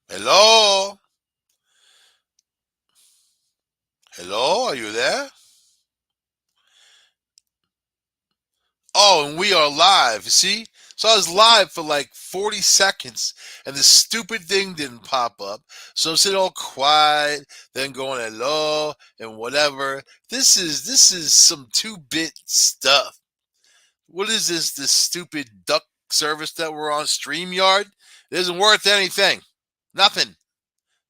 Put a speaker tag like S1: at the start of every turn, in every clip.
S1: Hello? Hello? Are you there? Oh, and we are live. See? So I was live for like 40 seconds and this stupid thing didn't pop up. So I'm sitting all quiet, then going hello and whatever. This is some 2-bit stuff. What is this stupid duck service that we're on? StreamYard? It isn't worth anything. Nothing.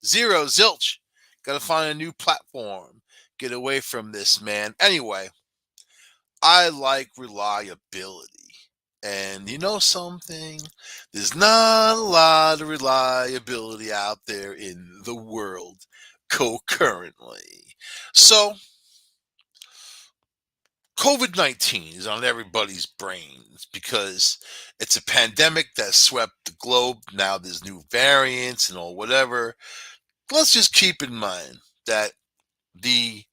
S1: Zero, zilch. Gotta find a new platform. Get away from this, man. Anyway, I like reliability. And you know something? There's not a lot of reliability out there in the world concurrently. So, COVID 19 is on everybody's brains because it's a pandemic that swept the globe. Now there's new variants and all whatever. Let's just keep in mind that the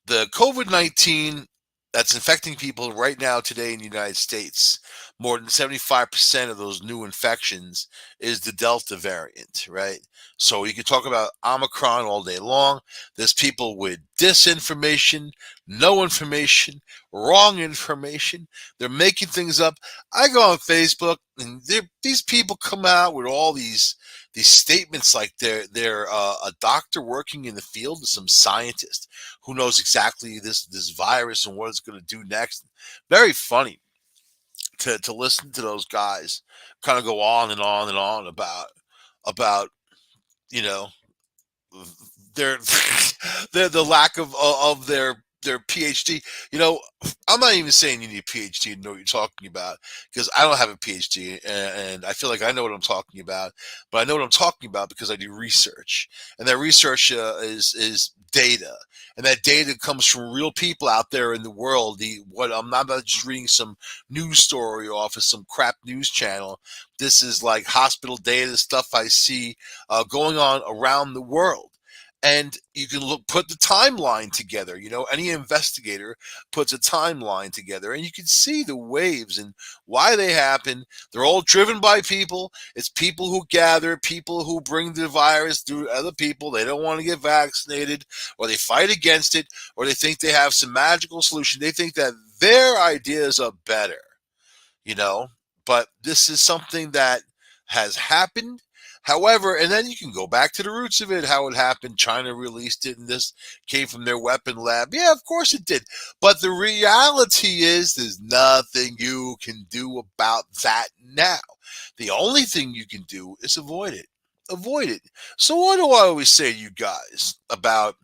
S1: the COVID 19 that's infecting people right now today in the United States, more than 75% of those new infections is the Delta variant, right? So you can talk about Omicron all day long. There's people with disinformation, no information, wrong information. They're making things up. I go on Facebook and these people come out with all these statements like they're a doctor working in the field, some scientist who knows exactly this virus and what it's going to do next. Very funny to listen to those guys kind of go on and on and on about you know their the lack of their PhD. You know, I'm not even saying you need a PhD to know what you're talking about because I don't have a PhD and I feel like I know what I'm talking about, but I know what I'm talking about because I do research, and that research is data, and that data comes from real people out there in the world. The what I'm not just reading some news story off of some crap news channel. This is like hospital data stuff I see going on around the world, and you can put the timeline together. You know, any investigator puts a timeline together, and you can see the waves and why they happen. They're all driven by people. It's people who gather, people who bring the virus to other people. They don't want to get vaccinated, or they fight against it, or they think they have some magical solution. They think that their ideas are better, you know. But this is something that has happened. However, and then you can go back to the roots of it, how it happened. China released it, and this came from their weapon lab. Yeah, of course it did. But the reality is, there's nothing you can do about that now. The only thing you can do is avoid it. Avoid it. So, what do I always say to you guys about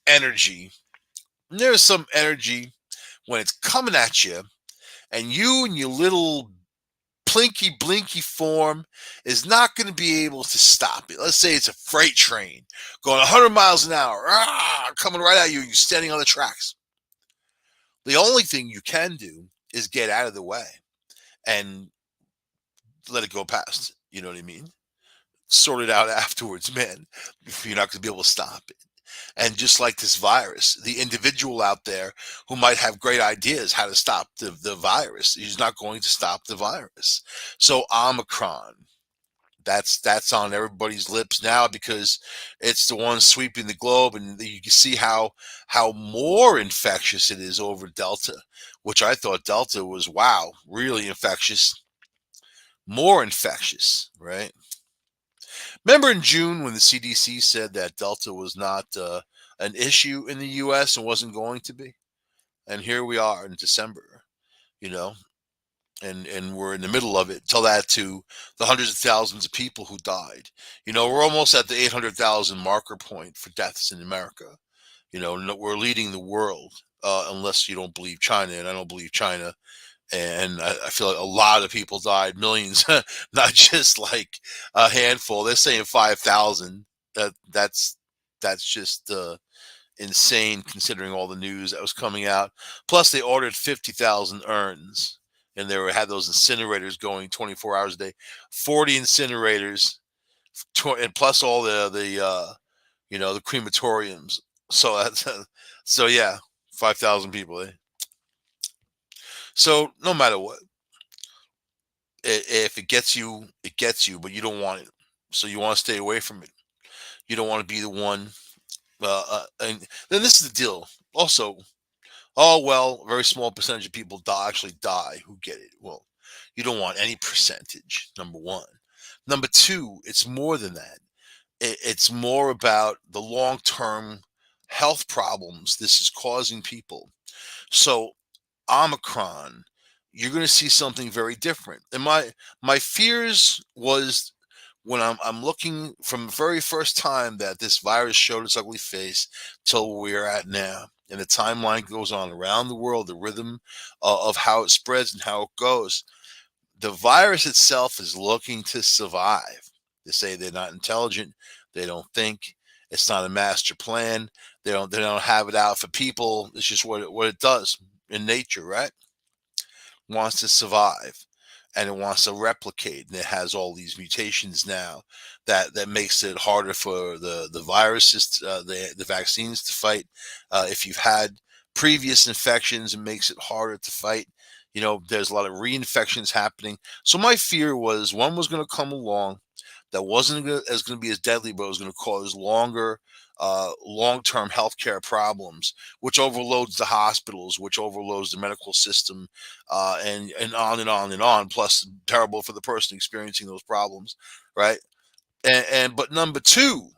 S1: energy? There's some energy when it's coming at you, and your little plinky blinky form is not going to be able to stop it. Let's say it's a freight train going 100 miles an hour, coming right at you, and you're standing on the tracks. The only thing you can do is get out of the way and let it go past. You know what I mean? Sort it out afterwards, man. You're not going to be able to stop it. And just like this virus, the individual out there who might have great ideas how to stop the virus, he's not going to stop the virus. So Omicron, that's on everybody's lips now because it's the one sweeping the globe, and you can see how more infectious it is over Delta, which I thought Delta was, wow, really infectious, more infectious, right? Remember in June when the CDC said that Delta was not an issue in the U.S. and wasn't going to be, and here we are in December, you know, and we're in the middle of it. Tell that to the hundreds of thousands of people who died. You know, we're almost at the 800,000 marker point for deaths in America. You know, we're leading the world, unless you don't believe China, and I don't believe China. And I feel like a lot of people died, millions, not just like a handful. They're saying 5,000. That's just insane considering all the news that was coming out. Plus, they ordered 50,000 urns, and had those incinerators going 24 hours a day, 40 incinerators, and plus all the crematoriums. So that's so yeah, 5,000 people. So no matter what, if it gets you, it gets you, but you don't want it, so you want to stay away from it. You don't want to be the one. And then this is the deal. Also, oh well, a very small percentage of people actually die who get it. Well, you don't want any percentage. Number one. Number two, it's more than that. It's more about the long term health problems this is causing people. So Omicron, you're going to see something very different. And my fears was when I'm looking from the very first time that this virus showed its ugly face till where we're at now, and the timeline goes on around the world, the rhythm of how it spreads and how it goes. The virus itself is looking to survive. They say they're not intelligent, they don't think, it's not a master plan. They don't have it out for people. It's just what it does in nature, right? Wants to survive and it wants to replicate, and it has all these mutations now that makes it harder for the viruses, the vaccines to fight. If you've had previous infections, it makes it harder to fight. There's a lot of reinfections happening. So my fear was one was going to come along that wasn't as going to be as deadly, but it was going to cause long-term healthcare problems, which overloads the hospitals, which overloads the medical system, and on and on and on. Plus, terrible for the person experiencing those problems, right? And but number two,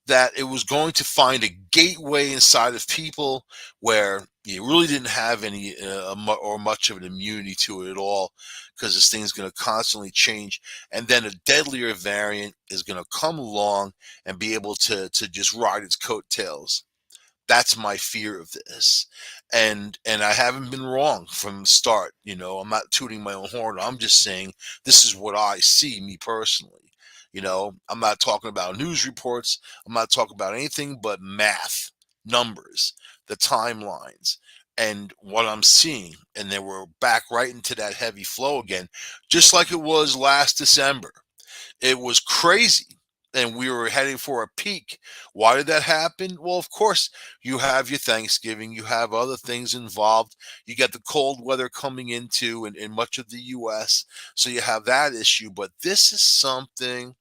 S1: that it was going to find a gateway inside of people where you really didn't have any or much of an immunity to it at all, because this thing's going to constantly change, and then a deadlier variant is going to come along and be able to just ride its coattails. That's my fear of this. And I haven't been wrong from the start. I'm not tooting my own horn. I'm just saying this is what I see, me personally. I'm not talking about news reports. I'm not talking about anything but math, numbers, the timelines, and what I'm seeing. And then we're back right into that heavy flow again, just like it was last December. It was crazy. And we were heading for a peak. Why did that happen? Well, of course, you have your Thanksgiving, you have other things involved. You got the cold weather coming into in much of the US. So you have that issue. But this is something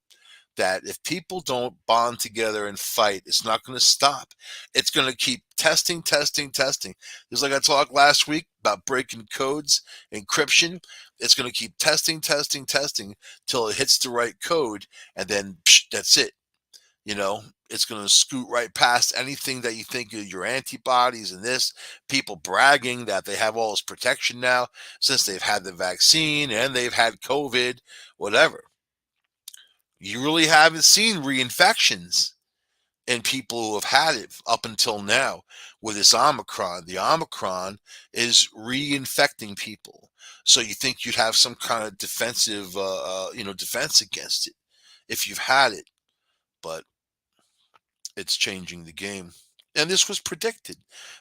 S1: that if people don't bond together and fight, it's not going to stop. It's going to keep testing, testing, testing. Just like I talked last week about breaking codes, encryption. It's going to keep testing, testing, testing till it hits the right code, and then that's it. You know, it's going to scoot right past anything that you think of your antibodies and this. People bragging that they have all this protection now since they've had the vaccine and they've had COVID, whatever. You really haven't seen reinfections in people who have had it up until now with this Omicron. The Omicron is reinfecting people. So you think you'd have some kind of defensive, defense against it if you've had it, but it's changing the game. And this was predicted.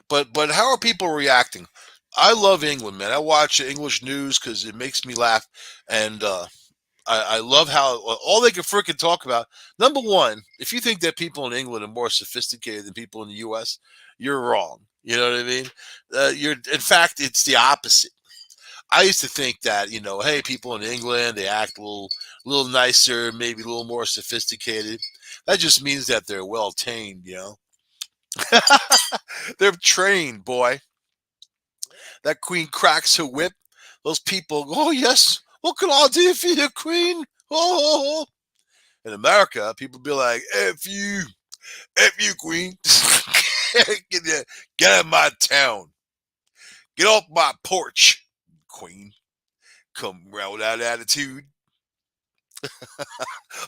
S1: But how are people reacting? I love England, man. I watch English news because it makes me laugh, and I love how all they can freaking talk about. Number one, if you think that people in England are more sophisticated than people in the U.S., you're wrong. You know what I mean? In fact, it's the opposite. I used to think that, hey, people in England, they act a little nicer, maybe a little more sophisticated. That just means that they're well tamed. They're trained, boy. That queen cracks her whip. Those people, oh yes, what can I do for you, queen? Oh. In America, people be like, F you, queen. Get out of my town. Get off my porch, queen. Come around with that attitude.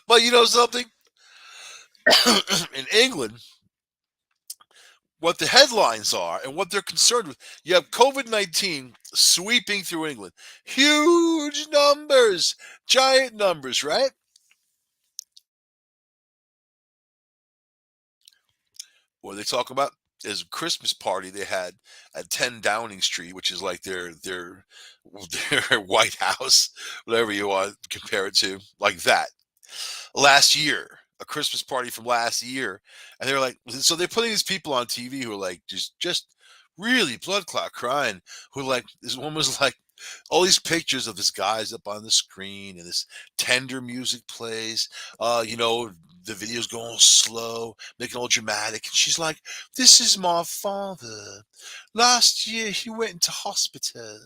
S1: But you know something? In England, what the headlines are and what they're concerned with, you have COVID-19 sweeping through England. Huge numbers, giant numbers, right? What they talk about is a Christmas party they had at 10 Downing Street, which is like their White House, whatever you want to compare it to, like that. Last year, a Christmas party from last year, and they're like, so they're putting these people on TV who are like just really blood clot crying. Who like this one was like, All these pictures of this guy's up on the screen and this tender music plays. You know, the video's going slow, making all dramatic. And she's like, "This is my father. Last year he went into hospital.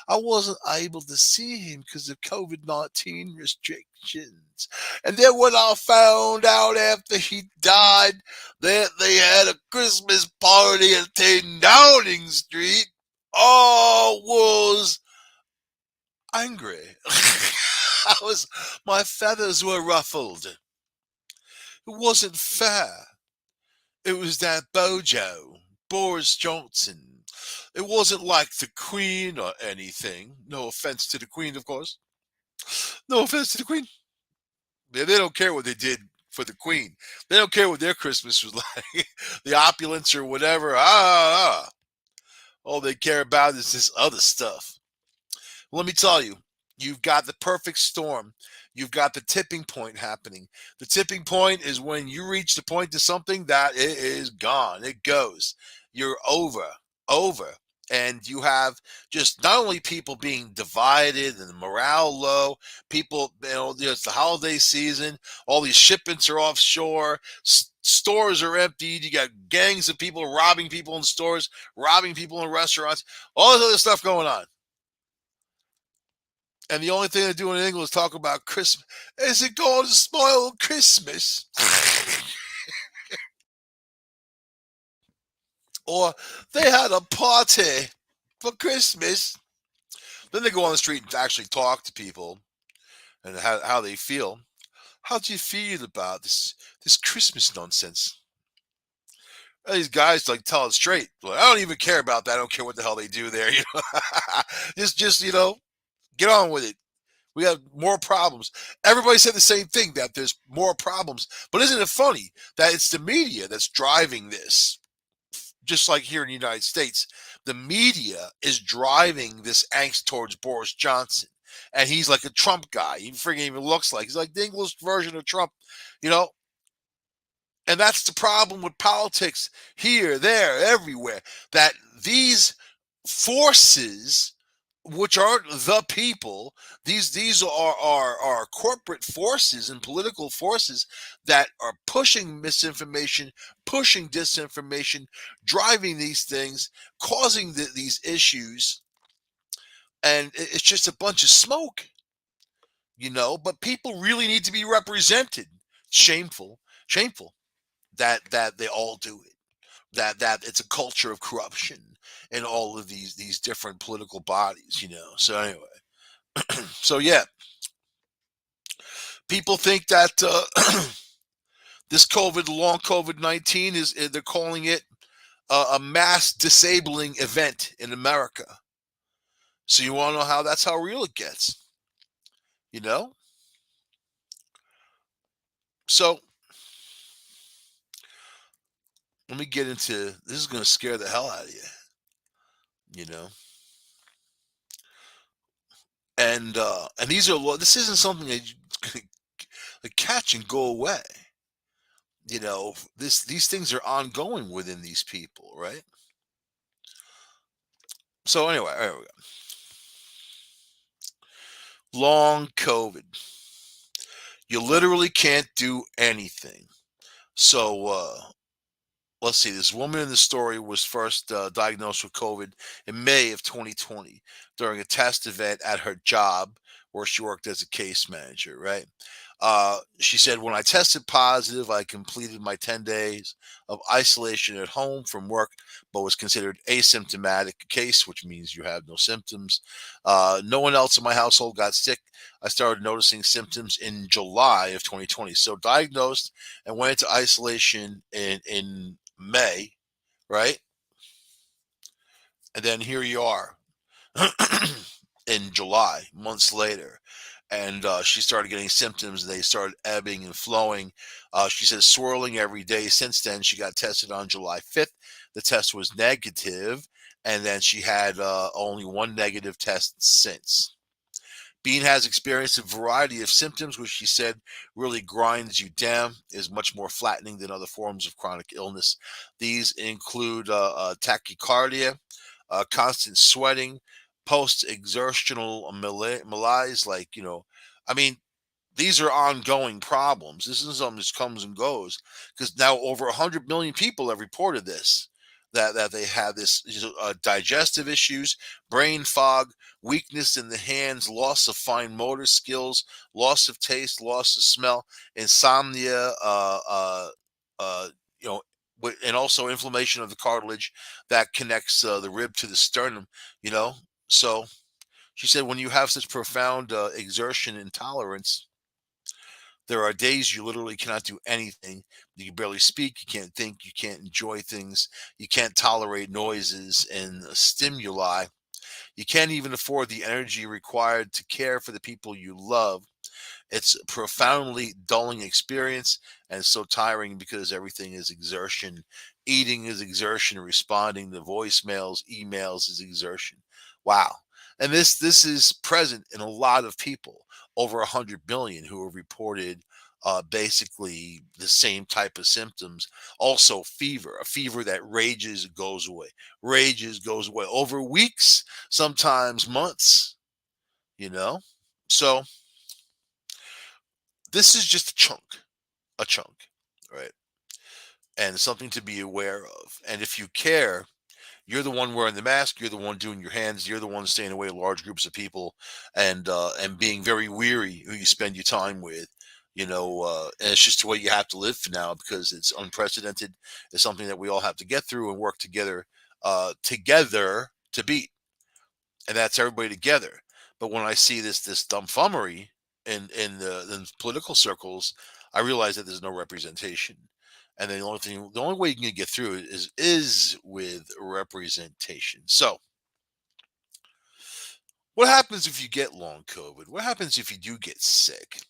S1: I wasn't able to see him because of COVID-19 restrictions. And then when I found out after he died that they had a Christmas party at 10 Downing Street, I was angry. My feathers were ruffled. It wasn't fair. It was that Bojo, Boris Johnson. It wasn't like the Queen or anything. No offense to the Queen, of course. No offense to the Queen. They don't care what they did for the Queen. They don't care what their Christmas was like, the opulence or whatever. All they care about is this other stuff. Let me tell you, you've got the perfect storm. You've got the tipping point happening. The tipping point is when you reach the point to something that it is gone. It goes. You're over. And you have just not only people being divided and the morale low, people, it's the holiday season, all these shipments are offshore, stores are emptied, you got gangs of people robbing people in stores, robbing people in restaurants, all this other stuff going on. And the only thing they're doing in England is talk about Christmas. Is it going to spoil Christmas? Or they had a party for Christmas. Then they go on the street and actually talk to people and how they feel. How do you feel about this Christmas nonsense? And these guys like tell it straight. Like, I don't even care about that. I don't care what the hell they do there. Just get on with it. We have more problems. Everybody said the same thing, that there's more problems. But isn't it funny that it's the media that's driving this? Just like here in the United States, the media is driving this angst towards Boris Johnson. And he's like a Trump guy. He freaking even looks like he's like the English version of Trump, you know? And that's the problem with politics here, there, everywhere. That these forces, which aren't the people, these are corporate forces and political forces that are pushing misinformation, pushing disinformation, driving these things, causing these issues, and it's just a bunch of smoke, But people really need to be represented. Shameful, shameful that they all do it. That it's a culture of corruption in all of these different political bodies. So anyway, so yeah, people think that this long COVID-19 is they're calling it a mass disabling event in America. So you want to know how real it gets, you know? So let me get into this. Is going to scare the hell out of you, you know. And these are this isn't something that you like catch and go away. These things are ongoing within these people, right? So anyway, there we go. Long COVID. You literally can't do anything. So let's see. This woman in the story was first diagnosed with COVID in May of 2020 during a test event at her job where she worked as a case manager, right? She said, when I tested positive, I completed my 10 days of isolation at home from work, but was considered asymptomatic case, which means you have no symptoms. No one else in my household got sick. I started noticing symptoms in July of 2020. So diagnosed and went into isolation in May, right? And then here you are in July, months later. And she started getting symptoms. And they started ebbing and flowing. She says swirling every day. Since then, she got tested on July 5th. The test was negative, and then she had only one negative test since. Bean has experienced a variety of symptoms, which she said really grinds you down, is much more flattening than other forms of chronic illness. These include tachycardia, constant sweating, post exertional malaise, like, I mean, these are ongoing problems. This isn't something that comes and goes, because now over 100 million people have reported this, that they have this, digestive issues, brain fog, weakness in the hands, loss of fine motor skills, loss of taste, loss of smell, insomnia, uh, you know, and also inflammation of the cartilage that connects the rib to the sternum. You know, so she said when you have such profound exertion intolerance, there are days you literally cannot do anything. You can barely speak, you can't think, you can't enjoy things, you can't tolerate noises and stimuli. You can't even afford the energy required to care for the people you love. It's a profoundly dulling experience, and it's so tiring because everything is exertion. Eating is exertion, responding to voicemails, emails is exertion. Wow. And this is present in a lot of people, over 100 billion who have reported basically the same type of symptoms. Also, fever, a fever that rages, goes away, rages, goes away over weeks, sometimes months, you know? So, this is just a chunk, right? And something to be aware of. And if you care, you're the one wearing the mask. You're the one doing your hands. You're the one staying away large groups of people, and being very weary who you spend your time with. And it's just the way you have to live for now because it's unprecedented. It's something that we all have to get through and work together to beat, and that's everybody together. But when I see this dumbfummery in political circles, I realize that there's no representation, and then the only way you can get through it is with representation. So, what happens if you get long COVID? What happens if you do get sick?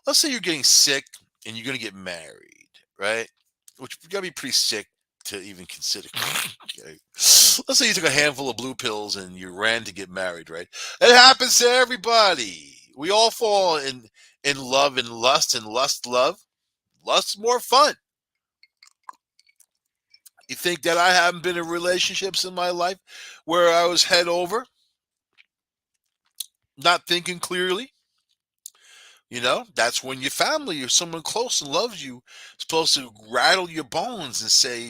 S1: Let's say you're getting sick and you're going to get married, right? Which you got to be pretty sick to even consider. Okay. Let's say you took a handful of blue pills and you ran to get married, right? It happens to everybody. We all fall in love and lust, and love. Lust's more fun. You think that I haven't been in relationships in my life where I was head over, not thinking clearly? That's when your family or someone close and loves you is supposed to rattle your bones and say,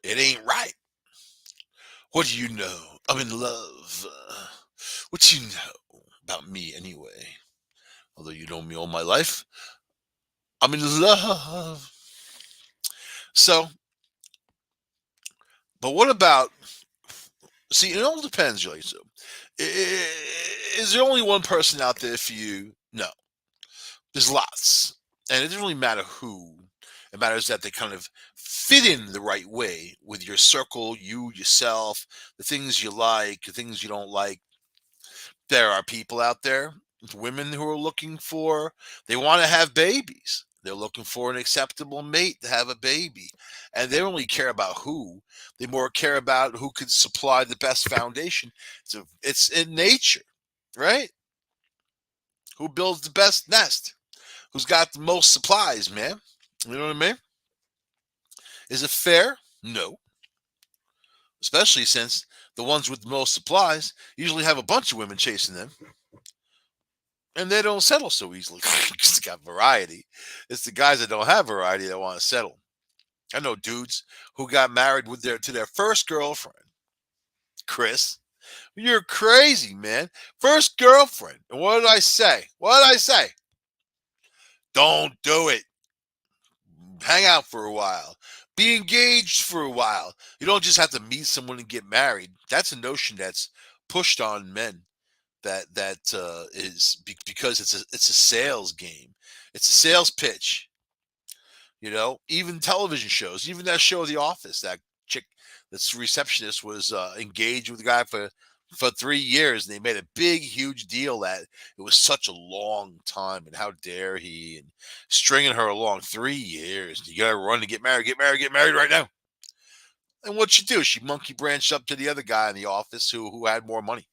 S1: it ain't right. What do you know? I'm in love. What do you know about me anyway? Although you know me all my life, I'm in love. So, but what about? See, it all depends, really. So, is there only one person out there for you? No, there's lots, and it doesn't really matter who. It matters that they kind of fit in the right way with your circle, you yourself, the things you like, the things you don't like. There are people out there, women who are looking for, they want to have babies. They're looking for an acceptable mate to have a baby. And they don't really care about who. They more care about who could supply the best foundation. So it's in nature, right? Who builds the best nest? Who's got the most supplies, man? You know what I mean? Is it fair? No. Especially since the ones with the most supplies usually have a bunch of women chasing them, and they don't settle so easily because they got variety. It's the guys that don't have variety that want to settle. I know dudes who got married to their first girlfriend. Chris, you're crazy, man. First girlfriend. And what did I say? What did I say? Don't do it. Hang out for a while. Be engaged for a while. You don't just have to meet someone and get married. That's a notion that's pushed on men. Because it's a sales game. It's a sales pitch. Even television shows, even that show The Office, that chick that's receptionist was engaged with the guy for 3 years, and they made a big huge deal that it was such a long time, and how dare he, and stringing her along 3 years. You gotta run to get married right now. And what she do? She monkey branched up to the other guy in the office who had more money,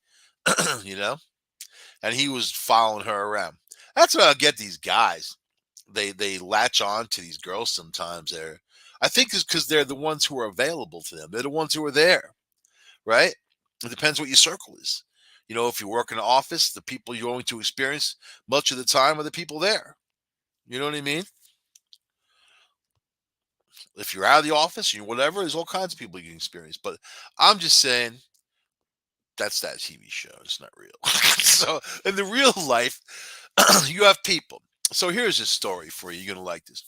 S1: you know, and he was following her around. That's what I get these guys. They latch on to these girls sometimes. I think it's because they're the ones who are available to them. They're the ones who are there, right? It depends what your circle is. If you work in an office, the people you're going to experience much of the time are the people there. You know what I mean? If you're out of the office, whatever, there's all kinds of people you can experience. But I'm just saying that's that TV show. It's not real. So in the real life, you have people. So here's a story for you. You're gonna like this.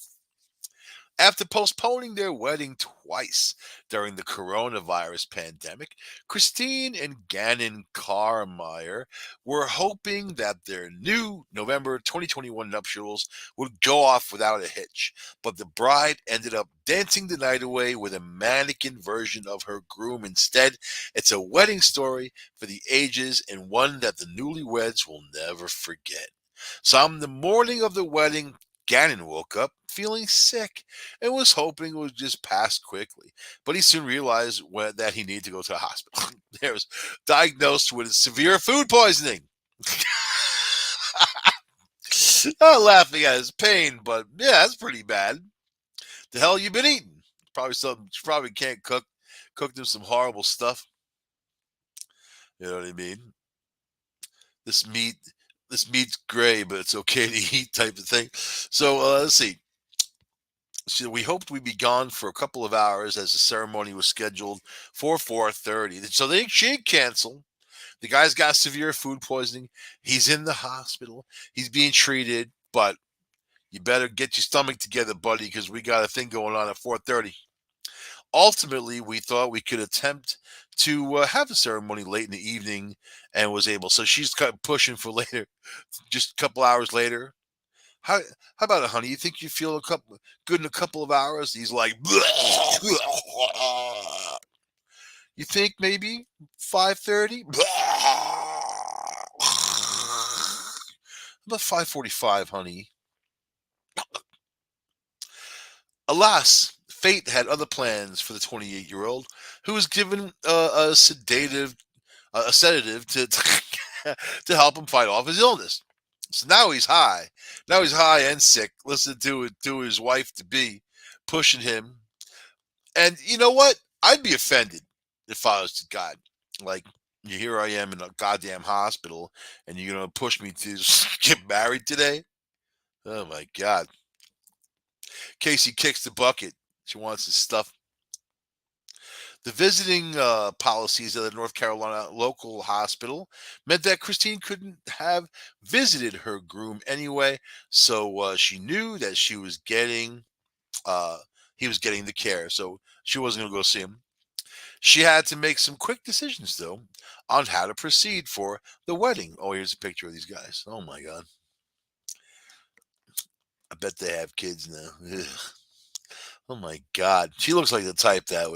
S1: After postponing their wedding twice during the coronavirus pandemic, Christine and Gannon Carmeyer were hoping that their new November 2021 nuptials would go off without a hitch. But the bride ended up dancing the night away with a mannequin version of her groom instead. It's a wedding story for the ages and one that the newlyweds will never forget. So on the morning of the wedding, Gannon woke up feeling sick and was hoping it would just pass quickly. But he soon realized that he needed to go to the hospital. He was diagnosed with severe food poisoning. Not laughing at his pain, but yeah, that's pretty bad. The hell you been eating? Probably something. Probably can't cook. Cooked him some horrible stuff. You know what I mean? This meat, this meat's gray, but it's okay to eat, type of thing. So let's see. So we hoped we'd be gone for a couple of hours as the ceremony was scheduled for 4:30. So she didn't cancel. The guy's got severe food poisoning. He's in the hospital. He's being treated, but you better get your stomach together, buddy, because we got a thing going on at 4:30. Ultimately, we thought we could attempt to have the ceremony late in the evening, and was able. So she's kind of pushing for later, just a couple hours later. How how about it, honey? You think you feel a couple good in a couple of hours? He's like, you think maybe 5:30? About 5:45, honey. Alas, fate had other plans for the 28-year-old, who was given a sedative to to help him fight off his illness. So now he's high. Now he's high and sick. Listen to his wife to be pushing him. And you know what? I'd be offended if I was to God. Like, here I am in a goddamn hospital, and you're gonna push me to get married today? Oh my God. Casey kicks the bucket. She wants his stuff. The visiting policies of the North Carolina local hospital meant that Christine couldn't have visited her groom anyway, so she knew that uh, he was getting the care, so she wasn't going to go see him. She had to make some quick decisions, though, on how to proceed for the wedding. Oh, here's a picture of these guys. Oh my God, I bet they have kids now. Ugh. Oh my God, she looks like the type that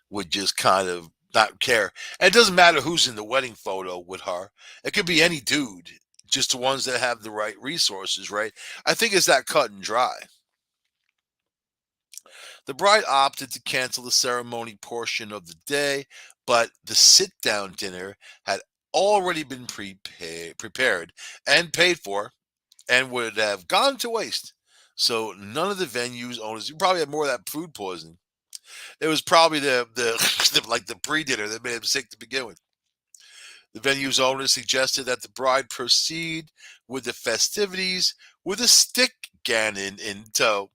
S1: would just kind of not care. And it doesn't matter who's in the wedding photo with her. It could be any dude, just the ones that have the right resources, right? I think it's that cut and dry. The bride opted to cancel the ceremony portion of the day, but the sit down dinner had already been prepared and paid for and would have gone to waste. So none of the venue's owners, you probably had more of that food poisoning. It was probably like the pre-dinner that made him sick to begin with. The venue's owner suggested that the bride proceed with the festivities with a stick cannon in tow,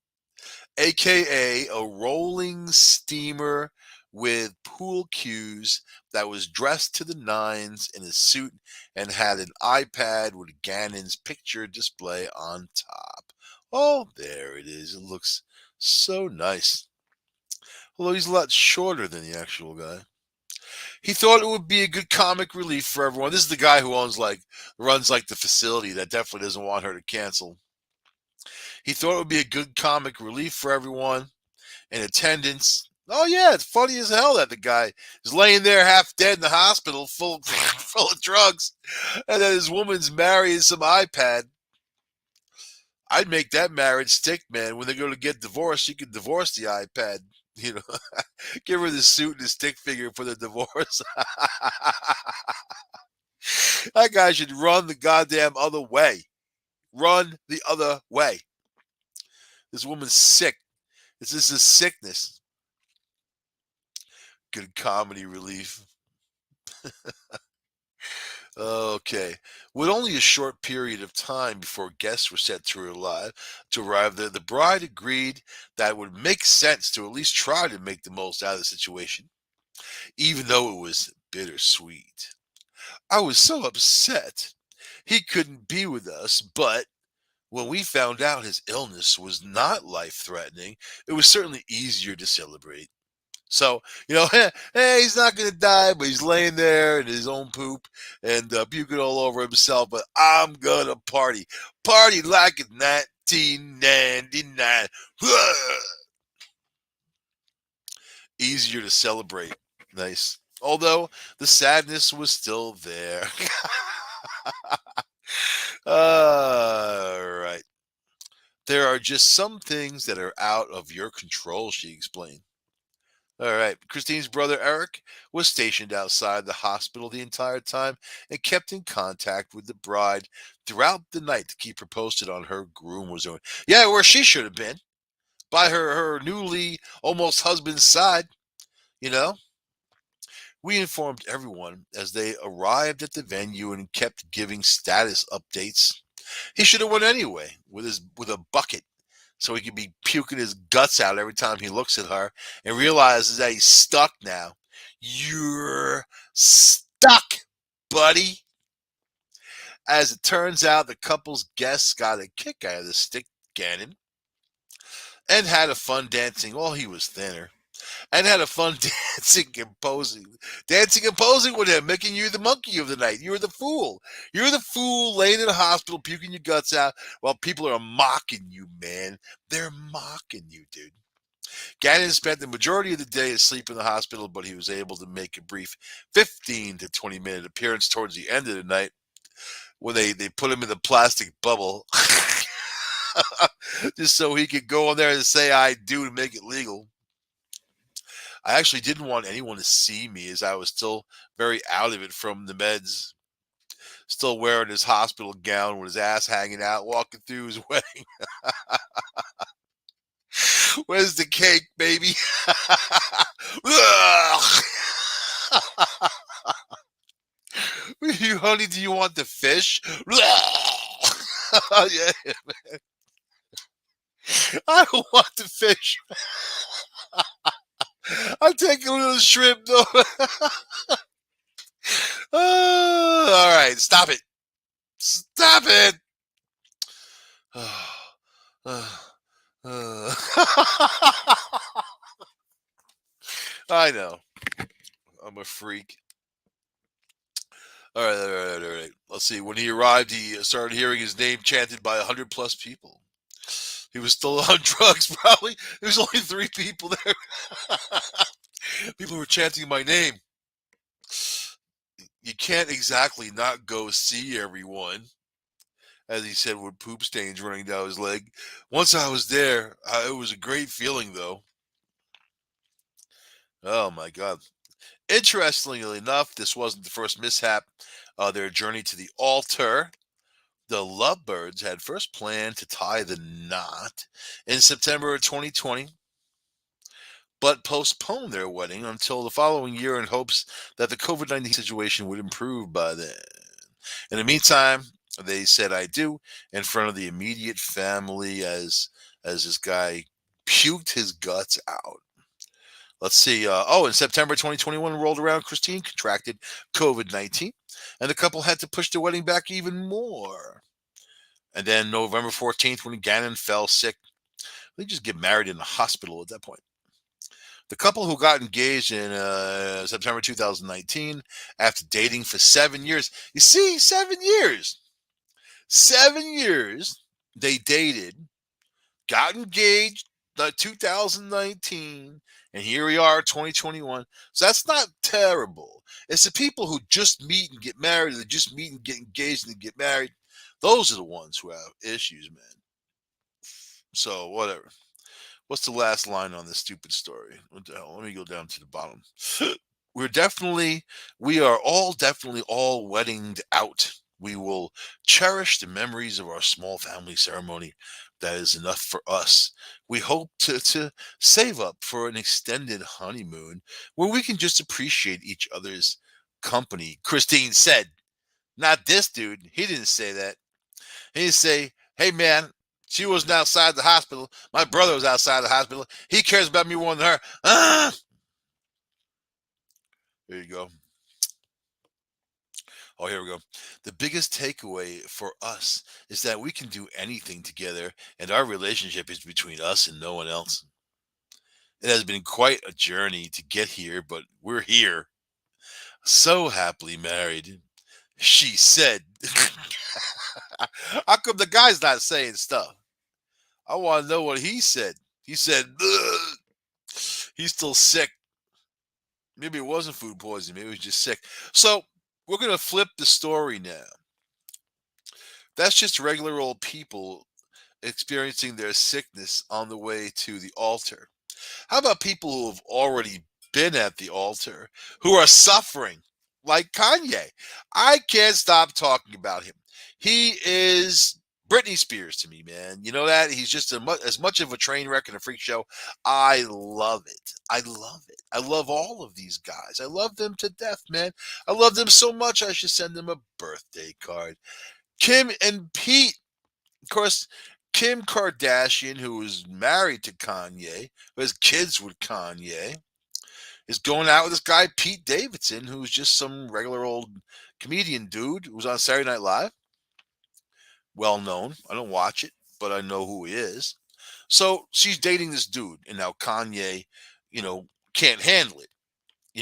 S1: aka a rolling steamer with pool cues that was dressed to the nines in a suit and had an iPad with Gannon's picture display on top. Oh, there it is. It looks so nice. Although he's a lot shorter than the actual guy. He thought it would be a good comic relief for everyone. This is the guy who runs like the facility that definitely doesn't want her to cancel. He thought it would be a good comic relief for everyone in attendance. Oh yeah, it's funny as hell that the guy is laying there half dead in the hospital, full full of drugs, and then his woman's marrying some iPad. I'd make that marriage stick, man. When they go to get divorced, she could divorce the iPad. You know, give her the suit and the stick figure for the divorce. That guy should run the goddamn other way. Run the other way. This woman's sick. This is a sickness. Good comedy relief. Okay. With only a short period of time before guests were set to arrive there, the bride agreed that it would make sense to at least try to make the most out of the situation, even though it was bittersweet. I was so upset. He couldn't be with us, but when we found out his illness was not life threatening, it was certainly easier to celebrate. So, hey, he's not going to die, but he's laying there in his own poop and puking all over himself. But I'm going to party. Party like it's 1999. Easier to celebrate. Nice. Although the sadness was still there. All right. There are just some things that are out of your control, she explained. All right. Christine's brother Eric was stationed outside the hospital the entire time and kept in contact with the bride throughout the night to keep her posted on her groom was doing. Yeah, where she should have been, by her newly almost husband's side, you know. We informed everyone as they arrived at the venue and kept giving status updates. He should have went anyway with a bucket so he could be puking his guts out every time he looks at her and realizes that he's stuck now. You're stuck, buddy. As it turns out, the couple's guests got a kick out of the stick Gannon and had a fun dancing. Well, he was thinner. And had a fun dancing and posing with him, making you the monkey of the night. You're the fool. You're the fool laying in a hospital, puking your guts out while people are mocking you, man. They're mocking you, dude. Gannon spent the majority of the day asleep in the hospital, but he was able to make a brief 15 to 20-minute appearance towards the end of the night when they put him in the plastic bubble just so he could go on there and say I do to make it legal. I actually didn't want anyone to see me as I was still very out of it from the meds, still wearing his hospital gown with his ass hanging out, walking through his wedding. Where's the cake, baby? You, honey, do you want the fish? Yeah, I don't want the fish. I'll take a little shrimp, though. All right, stop it. Stop it. I know. I'm a freak. All right, all right, all right. Let's see. When he arrived, he started hearing his name chanted by 100 plus people. He was still on drugs, probably. There was only 3 people there. People were chanting my name. You can't exactly not go see everyone, as he said, with poop stains running down his leg. Once I was there, it was a great feeling, though. Oh, my God. Interestingly enough, this wasn't the first mishap. Their journey to the altar. The Lovebirds had first planned to tie the knot in September of 2020, but postponed their wedding until the following year in hopes that the COVID-19 situation would improve by then. In the meantime, they said I do in front of the immediate family as this guy puked his guts out. Let's see. In September 2021 rolled around, Christine contracted COVID-19, and the couple had to push the wedding back even more. And then November 14th, when Gannon fell sick, they just get married in the hospital at that point. The couple who got engaged in September 2019 after dating for 7 years. You see, 7 years. 7 years they dated, got engaged 2019, and here we are 2021. So that's not terrible. It's the people who just meet and get married, or they just meet and get engaged and get married. Those are the ones who have issues, man. So whatever. What's the last line on this stupid story? What the hell? Let me go down to the bottom. We are all definitely all weddinged out. We will cherish the memories of our small family ceremony. That is enough for us. We hope to save up for an extended honeymoon where we can just appreciate each other's company. Christine said, not this dude. He didn't say that. He didn't say, hey, man, she wasn't outside the hospital. My brother was outside the hospital. He cares about me more than her. Ah! There you go. Oh, here we go. The biggest takeaway for us is that we can do anything together, and our relationship is between us and no one else. It has been quite a journey to get here, but we're here, so happily married. She said, how come the guy's not saying stuff? I want to know what he said. He said, "Ugh." He's still sick. Maybe it wasn't food poisoning. Maybe he was just sick. So we're going to flip the story now. That's just regular old people experiencing their sickness on the way to the altar. How about people who have already been at the altar who are suffering, like Kanye? I can't stop talking about him. He is Britney Spears to me, man. You know that? He's just as much of a train wreck and a freak show. I love it. I love it. I love all of these guys. I love them to death, man. I love them so much I should send them a birthday card. Kim and Pete, of course, Kim Kardashian, who is married to Kanye, who has kids with Kanye, is going out with this guy, Pete Davidson, who's just some regular old comedian dude who was on Saturday Night Live. Well known. I don't watch it, but I know who he is. So she's dating this dude, and now Kanye, can't handle it.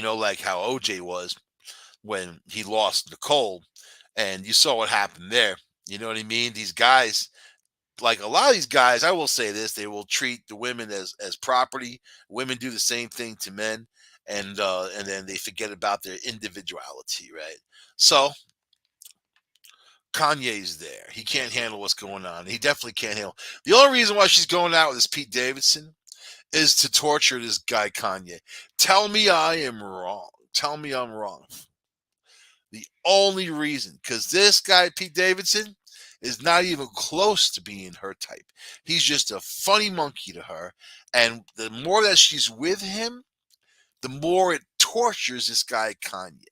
S1: Like how OJ was when he lost Nicole, and you saw what happened there. You know what I mean? These guys, like a lot of these guys, I will say this: they will treat the women as property. Women do the same thing to men, and then they forget about their individuality, right? So Kanye's there. He can't handle what's going on. He definitely can't handle. The only reason why she's going out with this Pete Davidson is to torture this guy Kanye. Tell me I am wrong. Tell me I'm wrong. The only reason, because this guy Pete Davidson is not even close to being her type. He's just a funny monkey to her, and the more that she's with him, the more it tortures this guy Kanye.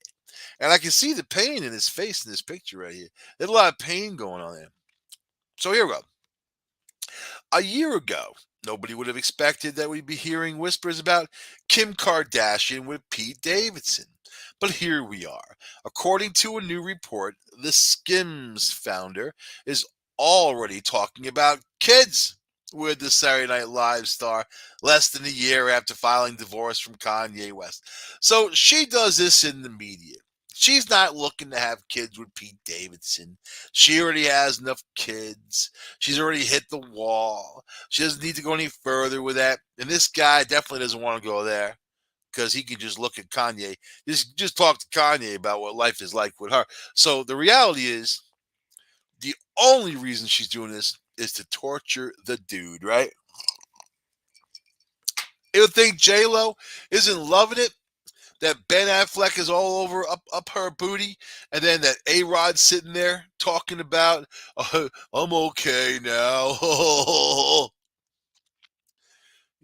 S1: And I can see the pain in his face in this picture right here. There's a lot of pain going on there. So here we go. A year ago, nobody would have expected that we'd be hearing whispers about Kim Kardashian with Pete Davidson. But here we are. According to a new report, the Skims founder is already talking about kids with the Saturday Night Live star less than a year after filing divorce from Kanye West. So she does this in the media. She's not looking to have kids with Pete Davidson. She already has enough kids. She's already hit the wall. She doesn't need to go any further with that. And this guy definitely doesn't want to go there because he can just look at Kanye. Just talk to Kanye about what life is like with her. So the reality is, the only reason she's doing this is to torture the dude, right? You would think J Lo isn't loving it that Ben Affleck is all over up her booty, and then that A Rod sitting there talking about, I'm okay now.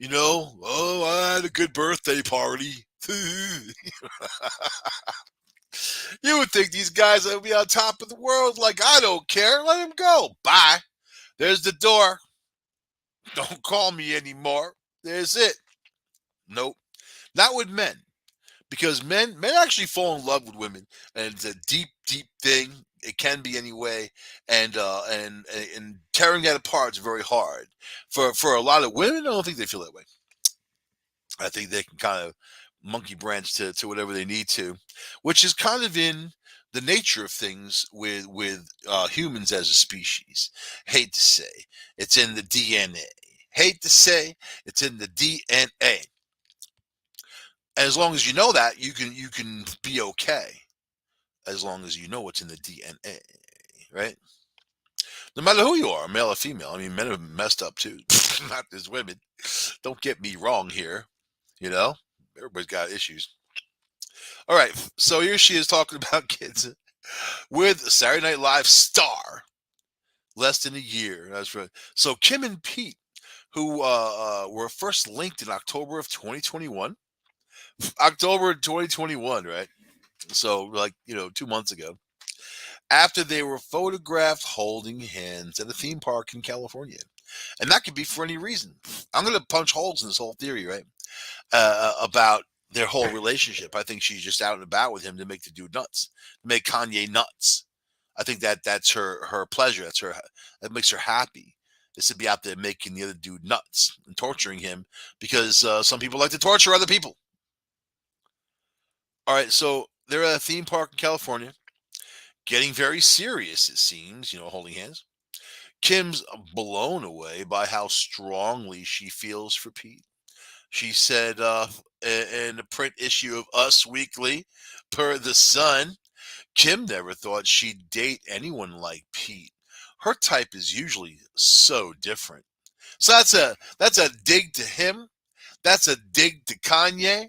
S1: I had a good birthday party. You would think these guys would be on top of the world. Like, I don't care. Let him go. Bye. There's the door. Don't call me anymore. There's it. Nope. Not with men. Because men actually fall in love with women, and it's a deep thing. It can be anyway, and tearing that apart is very hard for a lot of women. I don't think they feel that way. I think they can kind of monkey branch to whatever they need to, which is kind of in the nature of things with humans as a species. Hate to say, it's in the DNA. Hate to say, it's in the DNA. As long as you know that, you can be okay. As long as you know what's in the DNA, right? No matter who you are, male or female. I mean, men have messed up too, not just women. Don't get me wrong here. You know, everybody's got issues. All right, so here she is talking about kids with a Saturday Night Live star. Less than a year. That's right. So Kim and Pete, who were first linked in October of 2021. October 2021, right? So, like, 2 months ago, after they were photographed holding hands at a theme park in California. And that could be for any reason. I'm going to punch holes in this whole theory, right? About their whole relationship. I think she's just out and about with him to make the dude nuts, make Kanye nuts. I think that's her pleasure. That makes her happy. Is to be out there making the other dude nuts and torturing him because some people like to torture other people. All right, so they're at a theme park in California, getting very serious. It seems, holding hands. Kim's blown away by how strongly she feels for Pete. She said in the print issue of Us Weekly, per The Sun, Kim never thought she'd date anyone like Pete. Her type is usually so different. So that's a dig to him. That's a dig to Kanye.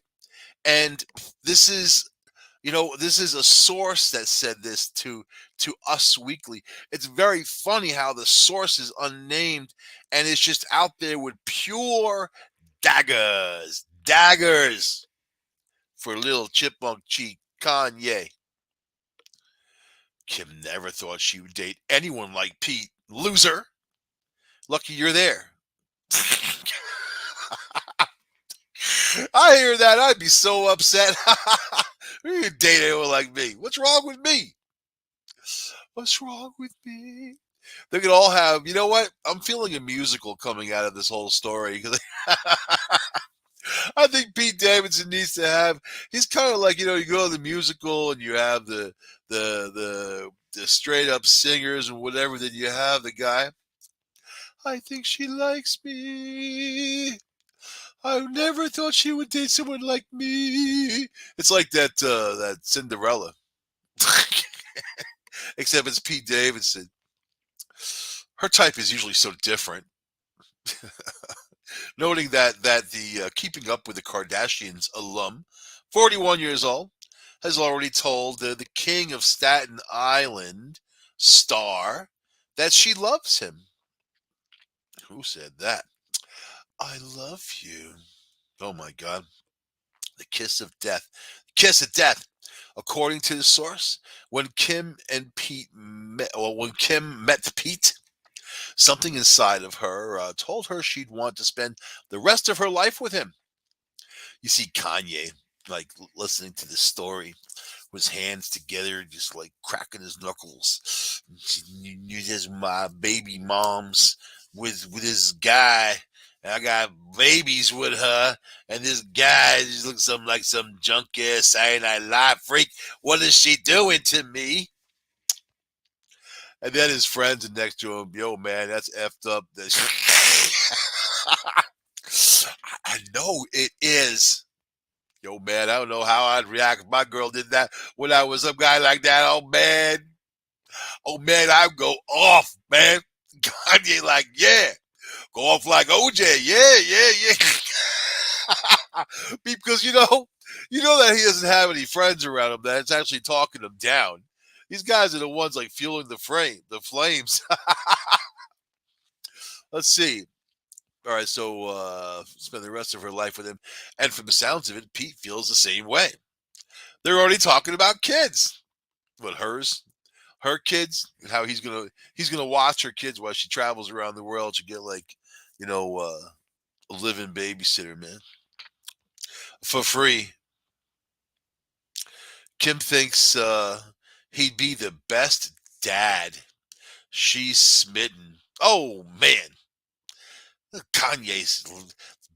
S1: And this is this is a source that said this to Us Weekly. It's very funny how the source is unnamed and it's just out there with pure daggers for little chipmunk cheek Kanye. Kim never thought she would date anyone like Pete. Loser. Lucky you're there. I hear that, I'd be so upset. You date anyone like me? What's wrong with me? What's wrong with me? They could all have, you know what? I'm feeling a musical coming out of this whole story because I think Pete Davidson needs to have. He's kind of like, you go to the musical and you have the straight up singers and whatever. Then you have the guy. I think she likes me. I never thought she would date someone like me. It's like that Cinderella, except it's Pete Davidson. Her type is usually so different. Noting that the Keeping Up with the Kardashians alum, 41 years old, has already told the king of Staten Island star that she loves him. Who said that? I love you. Oh my God. The kiss of death. Kiss of death. According to the source, when Kim and Pete met, well, when Kim met Pete, something inside of her told her she'd want to spend the rest of her life with him. You see Kanye, like listening to this story, with his hands together, just like cracking his knuckles. You just my baby mom's with this guy. And I got babies with her, and this guy just looks something like some junk ass Saturday Night Live freak. What is she doing to me? And then his friends are next to him. Yo, man, that's effed up. I know it is. Yo, man, I don't know how I'd react if my girl did that when I was some guy like that. Oh man, I'd go off, man. Kanye, like, yeah, go off like OJ, yeah. Because you know that he doesn't have any friends around him that's actually talking him down. These guys are the ones like fueling the flames. Let's see. All right, so spend the rest of her life with him, and from the sounds of it, Pete feels the same way. They're already talking about kids. What her kids, and how he's gonna watch her kids while she travels around the world to get like, a living babysitter, man, for free. Kim thinks he'd be the best dad. She's smitten. Oh man, Kanye's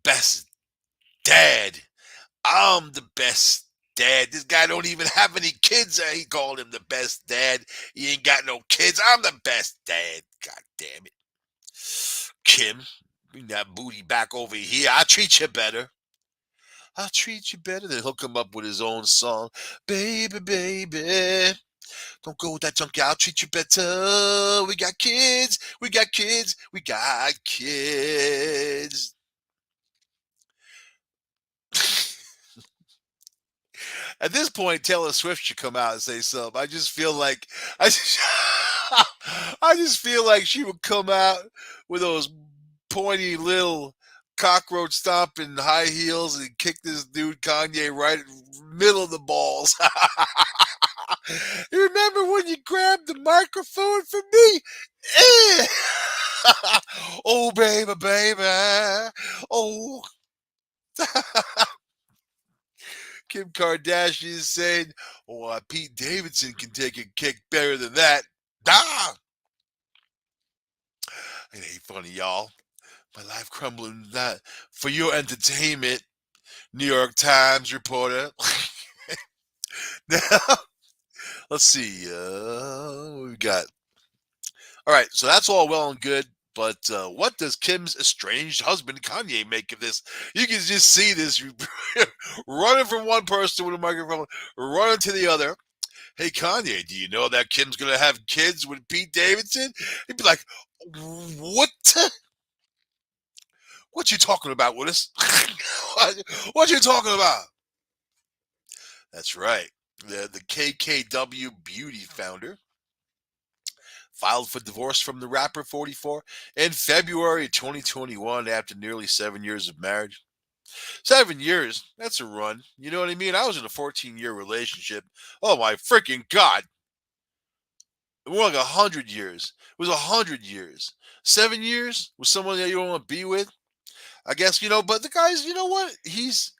S1: best dad. I'm the best dad. This guy don't even have any kids. He called him the best dad. He ain't got no kids. I'm the best dad. God damn it. Kim, bring that booty back over here. I'll treat you better. I'll treat you better. Then he'll come up with his own song. Baby, baby. Don't go with that junkie. I'll treat you better. We got kids. We got kids. We got kids. At this point, Taylor Swift should come out and say something. I just feel like I just, I just feel like she would come out with those pointy little cockroach stomp in high heels and kick this dude Kanye right in the middle of the balls. You remember when you grabbed the microphone from me? Eh. Oh, baby, baby. Oh. Kim Kardashian is saying, oh, Pete Davidson can take a kick better than that. Ah! It ain't funny, y'all. My life crumbling that for your entertainment, New York Times reporter. Now, let's see. What we got. All right, so that's all well and good. But what does Kim's estranged husband Kanye make of this? You can just see this running from one person with a microphone, running to the other. Hey Kanye, do you know that Kim's gonna have kids with Pete Davidson? He'd be like, what? What you talking about, Willis? what you talking about? That's right. The KKW Beauty founder filed for divorce from the rapper 44 in February 2021 after nearly 7 years of marriage. 7 years, that's a run. You know what I mean? I was in a 14-year relationship. Oh my freaking God. More like 100 years. It was 100 years. 7 years with someone that you don't want to be with. I guess, but the guy's, you know what? He's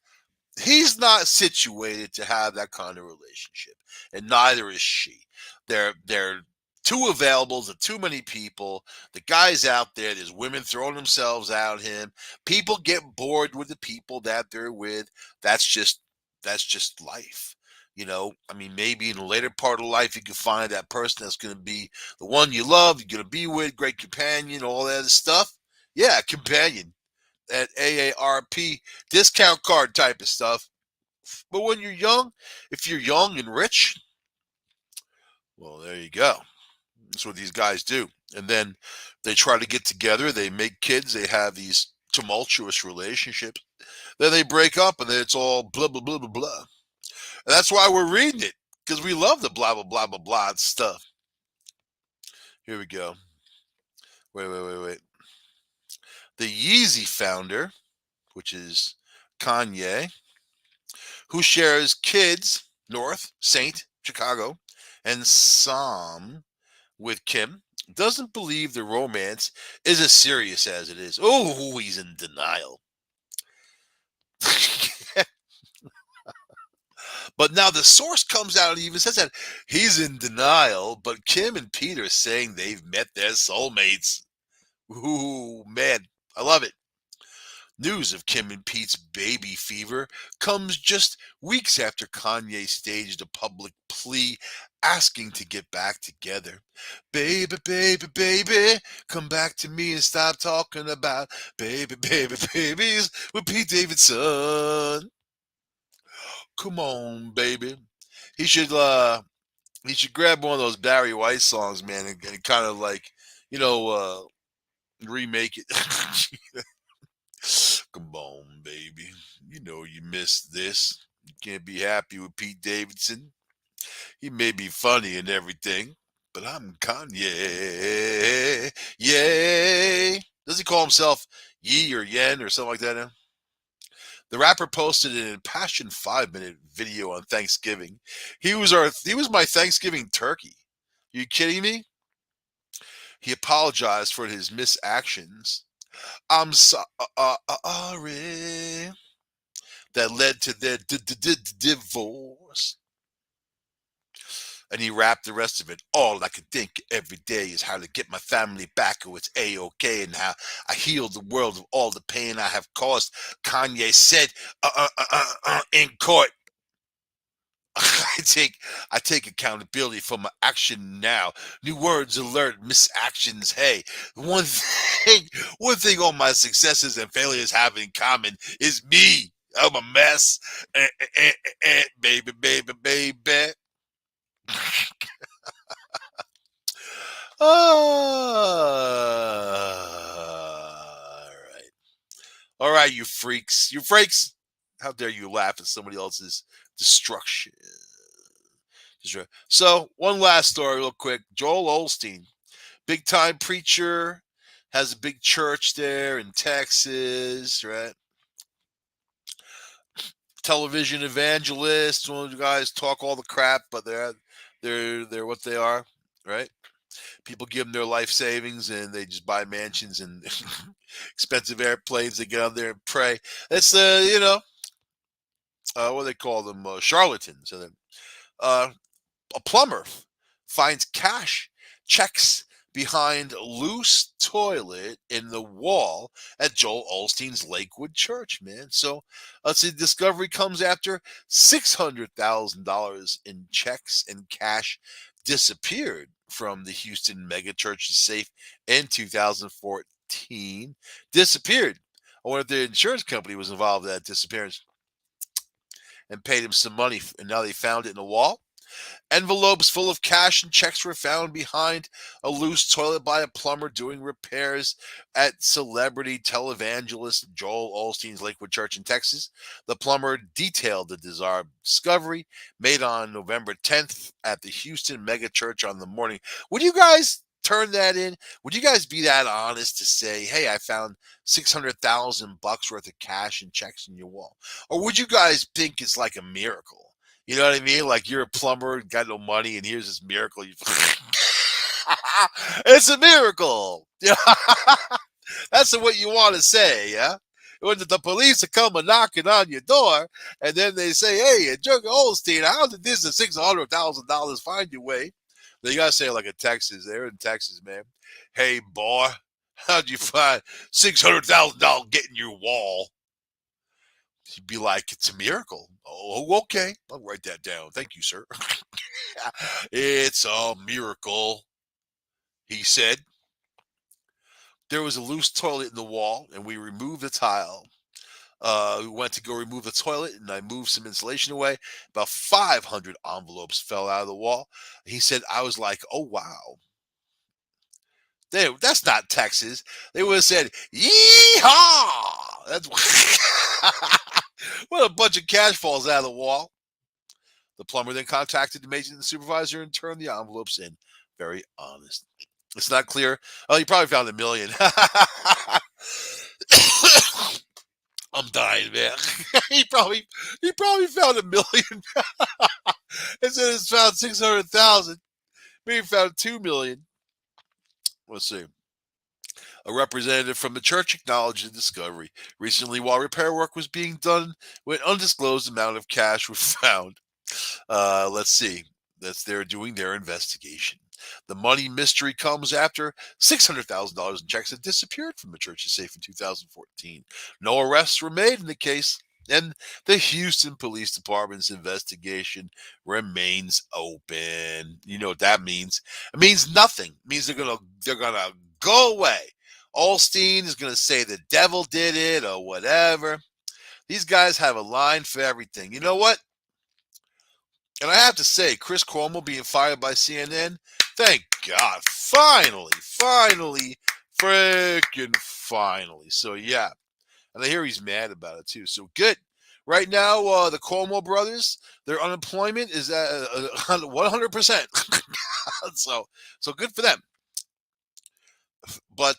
S1: not situated to have that kind of relationship, and neither is she. They're too available to too many people. The guy's out there. There's women throwing themselves at him. People get bored with the people that they're with. That's just life. I mean, maybe in the later part of life, you can find that person that's going to be the one you love, you're going to be with, great companion, all that stuff. Yeah, companion at AARP discount card type of stuff. But when you're young, if you're young and rich, well, there you go. That's what these guys do. And then they try to get together, they make kids, they have these tumultuous relationships. Then they break up and then it's all blah, blah, blah, blah, blah. And that's why we're reading it, because we love the blah, blah, blah, blah, blah stuff. Here we go. Wait. The Yeezy founder, which is Kanye, who shares kids, North, Saint, Chicago, and Sam with Kim, doesn't believe the romance is as serious as it is. Oh, he's in denial. But now the source comes out and even says that he's in denial, but Kim and Pete are saying they've met their soulmates. Ooh, man, I love it. News of Kim and Pete's baby fever comes just weeks after Kanye staged a public plea asking to get back together. Baby, baby, baby, come back to me and stop talking about baby, baby, babies with Pete Davidson. Come on, baby. He should he should grab one of those Barry White songs, man, and kind of like, you know, uh remake it. Come on, baby. You know you missed this. You can't be happy with Pete Davidson. He may be funny and everything, but I'm Kanye. Yay. Does he call himself Yee or Yen or something like that now? The rapper posted an impassioned 5-minute video on Thanksgiving. He was my Thanksgiving turkey. You kidding me? He apologized for his misactions. I'm sorry that led to their divorce. And he rapped the rest of it. All I can think every day is how to get my family back, or it's A-OK, and how I healed the world of all the pain I have caused. Kanye said in court. I take accountability for my action now. New words alert, misactions. Hey, one thing all my successes and failures have in common is me. I'm a mess. Baby, baby, baby. All right. All right, you freaks. You freaks. How dare you laugh at somebody else's destruction? So, one last story, real quick. Joel Osteen, big time preacher, has a big church there in Texas, right? Television evangelists, one of the guys talk all the crap, but they're what they are, right? People give them their life savings and they just buy mansions and expensive airplanes. They get out there and pray. It's what do they call them, charlatans. And then uh, a plumber finds cash checks behind loose toilet in the wall at Joel Olstein's Lakewood Church, man. So let's see, discovery comes after $600,000 in checks and cash disappeared from the Houston megachurch's safe in 2014. Disappeared. I wonder if the insurance company was involved in that disappearance and paid him some money, and now they found it in the wall. Envelopes full of cash and checks were found behind a loose toilet by a plumber doing repairs at celebrity televangelist Joel Olstein's Lakewood Church in Texas. The plumber detailed the bizarre discovery made on November 10th at the Houston mega church on the morning. Would you guys turn that in? Would you guys be that honest to say, "Hey, I found 600,000 bucks worth of cash and checks in your wall"? Or would you guys think it's like a miracle? You know what I mean? Like you're a plumber, got no money, and here's this miracle. It's a miracle. Yeah, that's what you want to say. Yeah, when the police are coming knocking on your door, and then they say, "Hey, Jerk Olstein, how did this $600,000 find your way?" Then you gotta say it like a Texas. They're in Texas, man. Hey, boy, how'd you find $600,000 getting your wall? He'd be like, "It's a miracle." Oh, okay. I'll write that down. Thank you, sir. It's a miracle, he said. There was a loose toilet in the wall, and we removed the tile. We went to go remove the toilet, and I moved some insulation away. About 500 envelopes fell out of the wall. He said, I was like, oh, wow. That's not Texas. They would have said, yeehaw! That's what a bunch of cash falls out of the wall. The plumber then contacted the maintenance supervisor and turned the envelopes in. Very honest. It's not clear. Oh, he probably found a million. I'm dying, man. he probably found a million. Instead it's found 600,000. Maybe he found 2 million. Let's see. A representative from the church acknowledged the discovery. Recently, while repair work was being done, when undisclosed amount of cash was found. Let's see. They're doing their investigation. The money mystery comes after $600,000 in checks that disappeared from the church's safe in 2014. No arrests were made in the case, and the Houston Police Department's investigation remains open. You know what that means? It means nothing. It means they're gonna go away. Olstein is gonna say the devil did it or whatever. These guys have a line for everything. You know what? And I have to say, Chris Cuomo being fired by CNN, thank God. Finally, freaking finally. So, yeah. And I hear he's mad about it, too. So, good. Right now, the Cuomo brothers, their unemployment is at 100%. so good for them. But,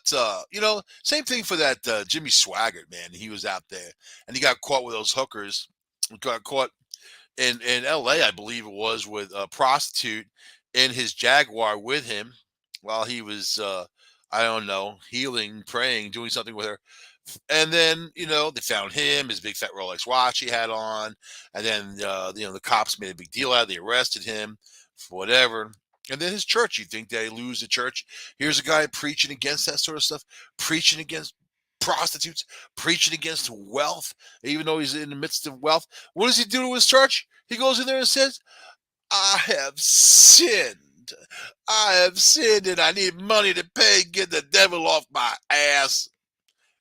S1: same thing for that Jimmy Swaggart, man. He was out there, and he got caught with those hookers. He got caught in LA, I believe it was, with a prostitute in his Jaguar with him while he was, I don't know, healing, praying, doing something with her. And then, they found him, his big fat Rolex watch he had on. And then, the cops made a big deal out of it. They arrested him for whatever. And then his church, you think they lose the church? Here's a guy preaching against that sort of stuff, preaching against prostitutes, preaching against wealth, even though he's in the midst of wealth. What does he do to his church? He goes in there and says, I have sinned. I have sinned and I need money to pay, get the devil off my ass.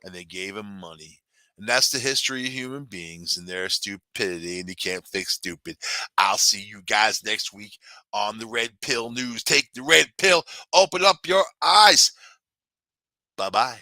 S1: And they gave him money. And that's the history of human beings and their stupidity, and you can't fix stupid. I'll see you guys next week on the Red Pill News. Take the red pill, open up your eyes. Bye-bye.